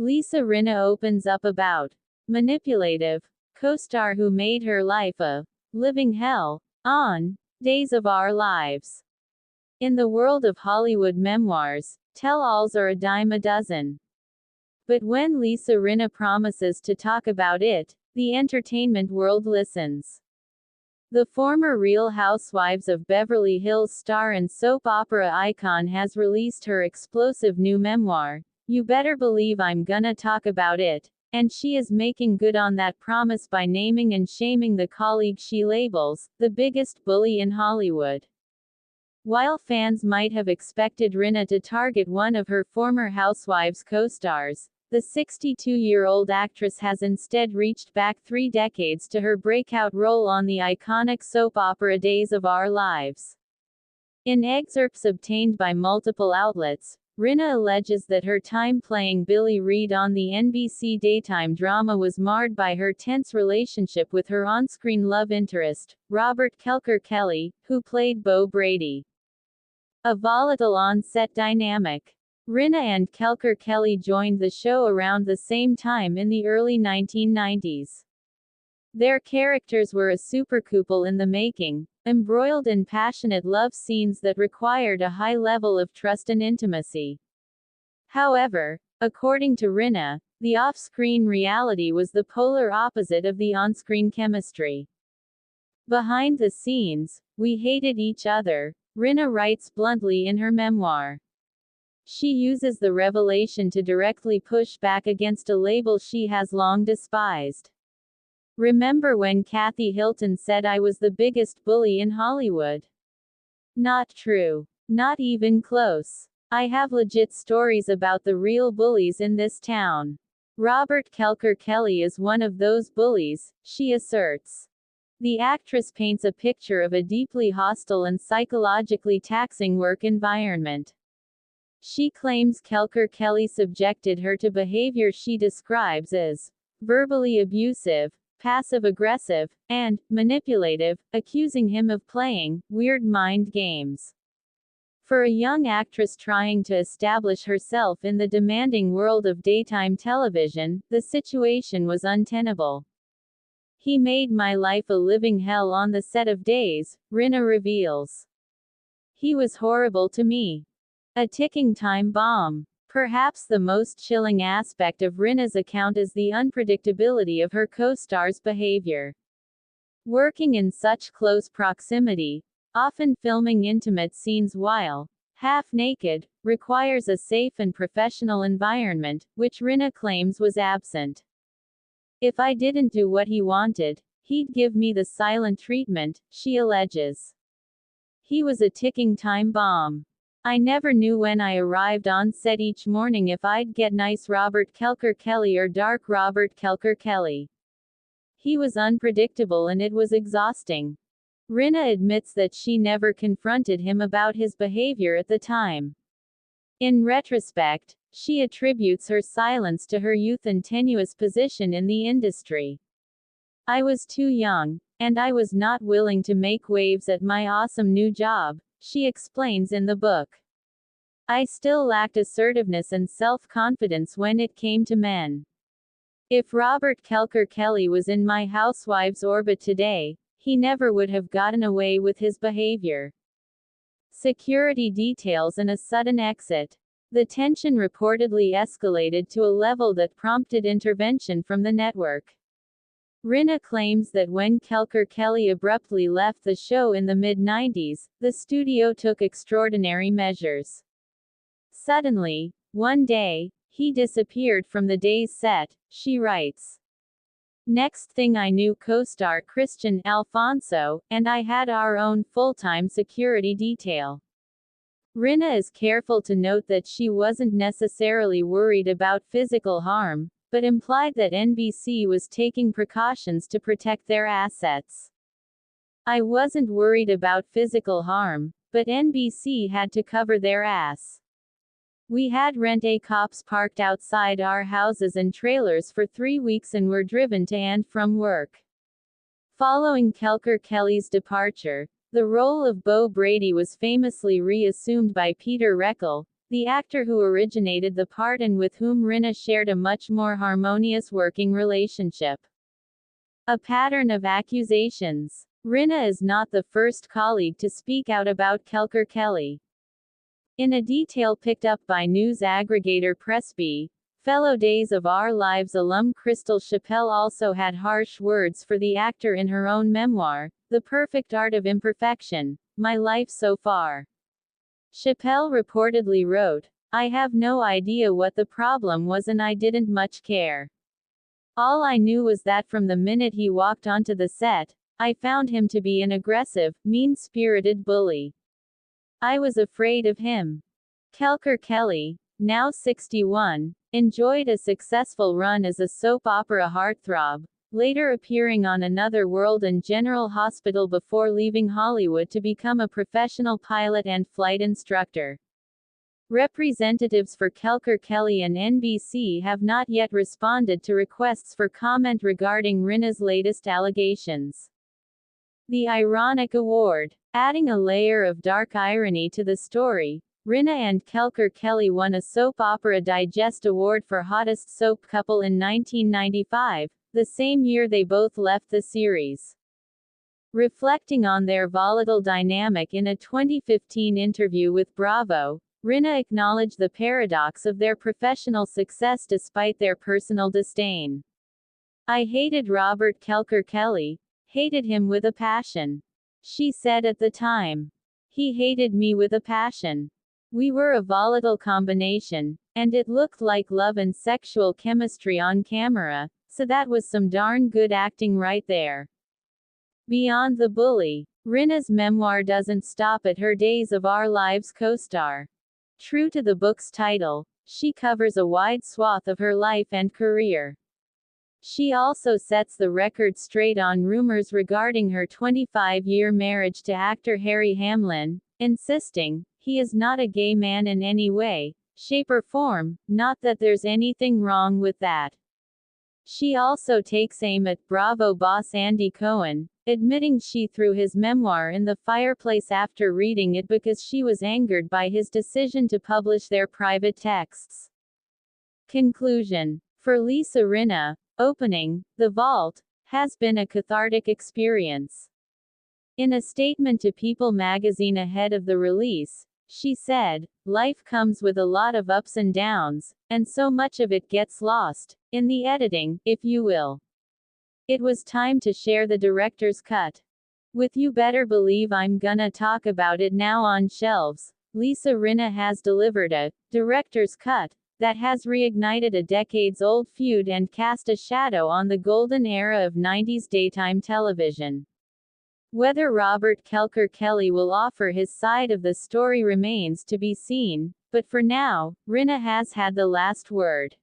Rinna opens up about Manipulative co-star who made her life a living hell on Days of Our Lives. In the world of Hollywood memoirs, tell-alls are a dime a dozen. But when Rinna promises to talk about it, the entertainment world listens. The former Real Housewives of Beverly Hills star and soap opera icon has released her explosive new memoir, You Better Believe I'm Gonna Talk About It, and she is making good on that promise by naming and shaming the colleague she labels the biggest bully in Hollywood. While fans might have expected Rinna to target one of her former Housewives co-stars, the 62-year-old actress has instead reached back 3 decades to her breakout role on the iconic soap opera Days of Our Lives. In excerpts obtained by multiple outlets, Rinna alleges that her time playing Billie Reed on the NBC daytime drama was marred by her tense relationship with her on-screen love interest, Robert Kelker Kelly, who played Bo Brady. A volatile on-set dynamic. Rinna and Kelker Kelly joined the show around the same time in the early 1990s. Their characters were a supercouple in the making, embroiled in passionate love scenes that required a high level of trust and intimacy. However, according to Rinna, the off-screen reality was the polar opposite of the on-screen chemistry. Behind the scenes, we hated each other, Rinna writes bluntly in her memoir. She uses the revelation to directly push back against a label she has long despised. Remember when Kathy Hilton said I was the biggest bully in Hollywood? Not true. Not even close. I have legit stories about the real bullies in this town. Robert Kelker Kelly is one of those bullies, she asserts. The actress paints a picture of a deeply hostile and psychologically taxing work environment. She claims Kelker Kelly subjected her to behavior she describes as verbally abusive, passive-aggressive, and manipulative, accusing him of playing weird mind games. For a young actress trying to establish herself in the demanding world of daytime television, the situation was untenable. He made my life a living hell on the set of Days, Rinna reveals. He was horrible to me. A ticking time bomb. Perhaps the most chilling aspect of Rinna's account is the unpredictability of her co-star's behavior. Working in such close proximity, often filming intimate scenes while half-naked, requires a safe and professional environment, which Rinna claims was absent. If I didn't do what he wanted, he'd give me the silent treatment, she alleges. He was a ticking time bomb. I never knew when I arrived on set each morning if I'd get nice Robert Kelker Kelly or dark Robert Kelker Kelly. He was unpredictable and it was exhausting. Rinna admits that she never confronted him about his behavior at the time. In retrospect, she attributes her silence to her youth and tenuous position in the industry. I was too young, and I was not willing to make waves at my awesome new job, she explains in the book. I still lacked assertiveness and self-confidence when it came to men. If Robert Kelker Kelly was in my housewife's orbit today, he never would have gotten away with his behavior. Security details and a sudden exit. The tension reportedly escalated to a level that prompted intervention from the network. Rinna claims that when Kelker Kelly abruptly left the show in the mid-90s, the studio took extraordinary measures. Suddenly, one day, he disappeared from the Days set, she writes. Next thing I knew, co-star Christian Alfonso and I had our own full-time security detail. Rinna is careful to note that she wasn't necessarily worried about physical harm, but implied that NBC was taking precautions to protect their assets. I wasn't worried about physical harm, but NBC had to cover their ass. We had rent-a-cops parked outside our houses and trailers for 3 weeks and were driven to and from work. Following Kelker Kelly's departure, the role of Bo Brady was famously reassumed by Peter Reckell, the actor who originated the part and with whom Rinna shared a much more harmonious working relationship. A pattern of accusations. Rinna is not the first colleague to speak out about Kelker Kelly. In a detail picked up by news aggregator Pressbee, fellow Days of Our Lives alum Crystal Chappell also had harsh words for the actor in her own memoir, The Perfect Art of Imperfection, My Life So Far. Chappell reportedly wrote, "I have no idea what the problem was and I didn't much care. All I knew was that from the minute he walked onto the set, I found him to be an aggressive, mean-spirited bully. I was afraid of him." Kelker Kelly, now 61, enjoyed a successful run as a soap opera heartthrob, later appearing on Another World and General Hospital before leaving Hollywood to become a professional pilot and flight instructor. Representatives for Kelker Kelly and NBC have not yet responded to requests for comment regarding Rinna's latest allegations. The Ironic Award. Adding a layer of dark irony to the story, Rinna and Kelker Kelly won a Soap Opera Digest Award for Hottest Soap Couple in 1995, the same year they both left the series. Reflecting on their volatile dynamic in a 2015 interview with Bravo, Rinna acknowledged the paradox of their professional success despite their personal disdain. "I hated Robert Kelker Kelly, hated him with a passion," she said at the time. "He hated me with a passion. We were a volatile combination, and it looked like love and sexual chemistry on camera, so that was some darn good acting right there." Beyond the bully, Rinna's memoir doesn't stop at her Days of Our Lives co-star. True to the book's title, she covers a wide swath of her life and career. She also sets the record straight on rumors regarding her 25-year marriage to actor Harry Hamlin, insisting, "He is not a gay man in any way, shape or form, not that there's anything wrong with that." She also takes aim at Bravo boss Andy Cohen, admitting she threw his memoir in the fireplace after reading it because she was angered by his decision to publish their private texts. Conclusion. For Lisa Rinna, opening The Vault has been a cathartic experience. In a statement to People magazine ahead of the release, she said, "Life comes with a lot of ups and downs, and so much of it gets lost in the editing, if you will. It was time to share the director's cut. With you better believe I'm gonna talk about it now on shelves." Lisa Rinna has delivered a director's cut that has reignited a decades-old feud and cast a shadow on the golden era of 90s daytime television. Whether Robert Kelker Kelly will offer his side of the story remains to be seen, but for now, Rinna has had the last word.